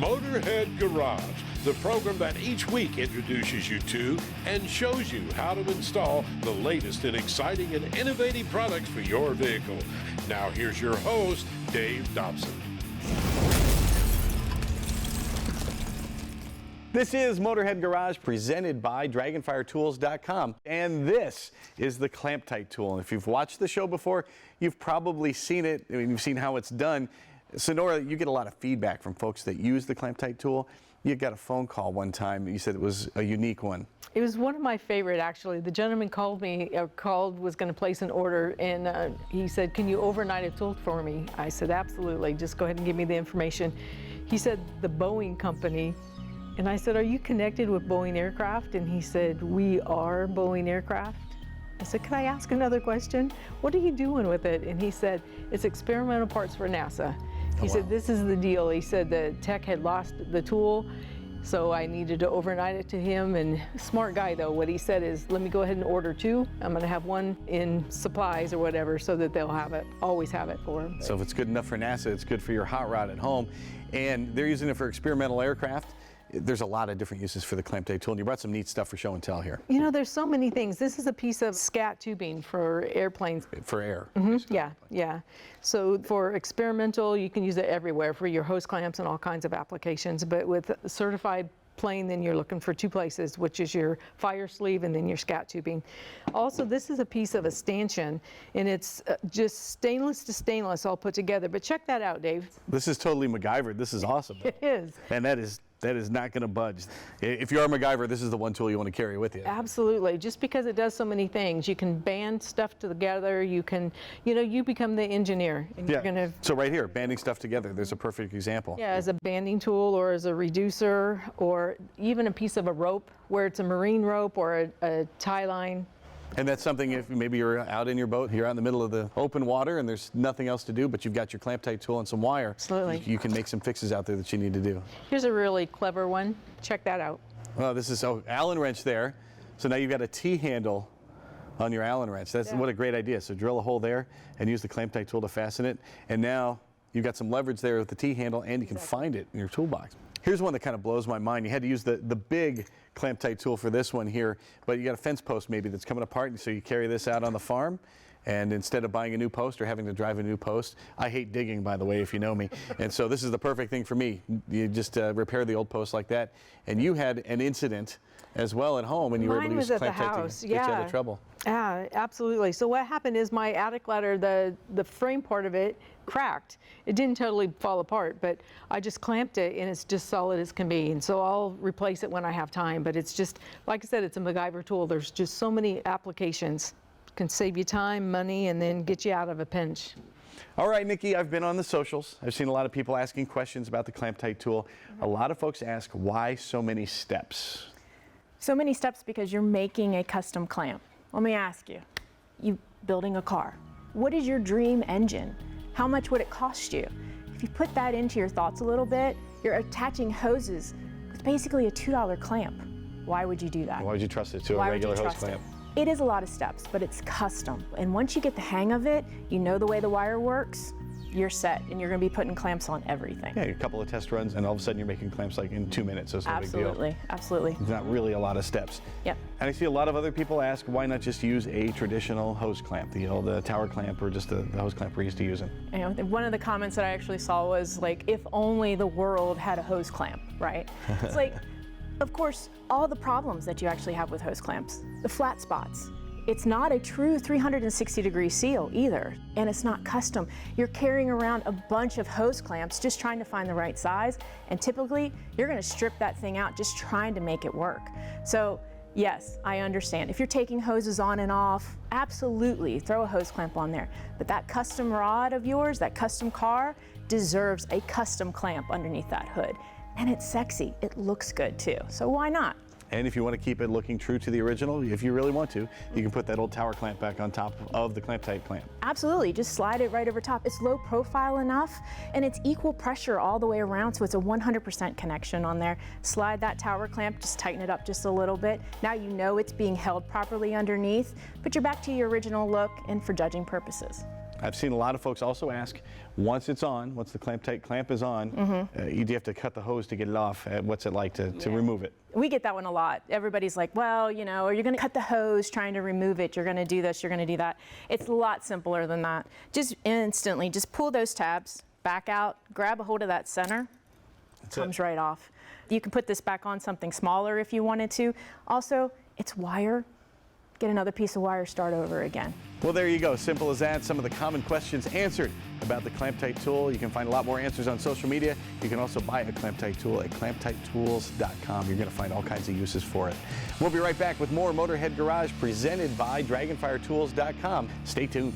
Motorhead Garage, the program that each week introduces you to and shows you how to install the latest and exciting and innovative products for your vehicle. Now here's your host, Dave Dobson. This is Motorhead Garage presented by Dragonfiretools.com, and this is the Clamptite tool. And if you've watched the show before, you've probably seen it. I mean, you've seen how it's done. Sonora, you get a lot of feedback from folks that use the Clamptite tool. You got a phone call one time. You said it was a unique one. It was one of my favorite, actually. The gentleman was going to place an order, and he said, "Can you overnight a tool for me?" I said, "Absolutely. Just go ahead and give me the information." He said, "The Boeing company." And I said, "Are you connected with Boeing Aircraft?" And he said, "We are Boeing Aircraft." I said, "Can I ask another question? What are you doing with it?" And he said, "It's experimental parts for NASA." He said, "This is the deal." He said the tech had lost the tool, so I needed to overnight it to him. And smart guy, though, what he said is, "Let me go ahead and order two. I'm going to have one in supplies or whatever so that they'll have it, always have it for them." So if it's good enough for NASA, it's good for your hot rod at home. And they're using it for experimental aircraft. There's a lot of different uses for the Clamptite tool, and you brought some neat stuff for show and tell here. You know, there's so many things. This is a piece of scat tubing for airplanes. For air. Yeah. So for experimental, you can use it everywhere for your hose clamps and all kinds of applications. But with certified plane, then you're looking for two places, which is your fire sleeve and then your scat tubing. Also, this is a piece of a stanchion, and it's just stainless to stainless all put together. But check that out, Dave. This is totally MacGyver. This is awesome. It is. And that is not going to budge. If you are MacGyver, this is the one tool you want to carry with you. Absolutely. Just because it does so many things. You can band stuff together. You can, you become the engineer. And Yeah. You're gonna, So right here, banding stuff together, there's a perfect example. yeah, as a banding tool or as a reducer or even a piece of a rope where it's a marine rope or a tie line. And that's something, if maybe you're out in your boat, you're out in the middle of the open water and there's nothing else to do, but you've got your Clamptite tool and some wire. Absolutely. You can make some fixes out there that you need to do. Here's a really clever one. Check that out. Well, this is Allen wrench there. So now you've got a T-handle on your Allen wrench. What a great idea. So drill a hole there and use the Clamptite tool to fasten it. And now you've got some leverage there with the T-handle, and you can find it in your toolbox. Here's one that kind of blows my mind. You had to use the big Clamptite tool for this one here, but you got a fence post maybe that's coming apart, and so you carry this out on the farm, and instead of buying a new post or having to drive a new post, I hate digging, by the way, if you know me, and so this is the perfect thing for me. You just repair the old post like that, and you had an incident as well at home, and you were able to use Clamptite to get you out of trouble. Yeah, absolutely. So what happened is my attic ladder, the frame part of it cracked. It didn't totally fall apart, but I just clamped it and it's just solid as can be. And so I'll replace it when I have time. But it's just, like I said, it's a MacGyver tool. There's just so many applications. It can save you time, money, and then get you out of a pinch. All right, Nikki, I've been on the socials. I've seen a lot of people asking questions about the Clamptite tool. A lot of folks ask, why so many steps? So many steps because you're making a custom clamp. Let me ask you, building a car. What is your dream engine? How much would it cost you? If you put that into your thoughts a little bit, you're attaching hoses with basically a $2 clamp. Why would you do that? Why would you trust it to a regular hose clamp? It is a lot of steps, but it's custom. And once you get the hang of it, you know the way the wire works, you're set, and you're going to be putting clamps on everything. Yeah, a couple of test runs, and all of a sudden you're making clamps like in 2 minutes, so it's no big deal. Absolutely. It's not really a lot of steps. Yep. And I see a lot of other people ask, why not just use a traditional hose clamp, the tower clamp, or just the hose clamp we're used to using? You know, one of the comments that I actually saw was like, if only the world had a hose clamp, right? It's like, of course, all the problems that you actually have with hose clamps, the flat spots. It's not a true 360-degree seal either, and it's not custom. You're carrying around a bunch of hose clamps just trying to find the right size, and typically you're going to strip that thing out just trying to make it work. So yes, I understand. If you're taking hoses on and off, absolutely throw a hose clamp on there. But that custom rod of yours, that custom car, deserves a custom clamp underneath that hood. And it's sexy. It looks good too. So why not? And if you want to keep it looking true to the original, if you really want to, you can put that old tower clamp back on top of the Clamptite clamp. Absolutely, just slide it right over top. It's low profile enough, and it's equal pressure all the way around, so it's a 100% connection on there. Slide that tower clamp, just tighten it up just a little bit. Now you know it's being held properly underneath, but you're back to your original look and for judging purposes. I've seen a lot of folks also ask, once it's on, once the Clamptite clamp is on, you do have to cut the hose to get it off. What's it like to remove it? We get that one a lot. Everybody's like, well, you know, are you going to cut the hose trying to remove it? You're going to do this, you're going to do that. It's a lot simpler than that. Just instantly, just pull those tabs, back out, grab a hold of that center, comes right off. You can put this back on something smaller if you wanted to. Also, it's wire. Get another piece of wire, start over again. Well, there you go. Simple as that. Some of the common questions answered about the Clamptite tool. You can find a lot more answers on social media. You can also buy a Clamptite tool at clamptitetools.com. You're going to find all kinds of uses for it. We'll be right back with more Motorhead Garage presented by Dragonfiretools.com. Stay tuned.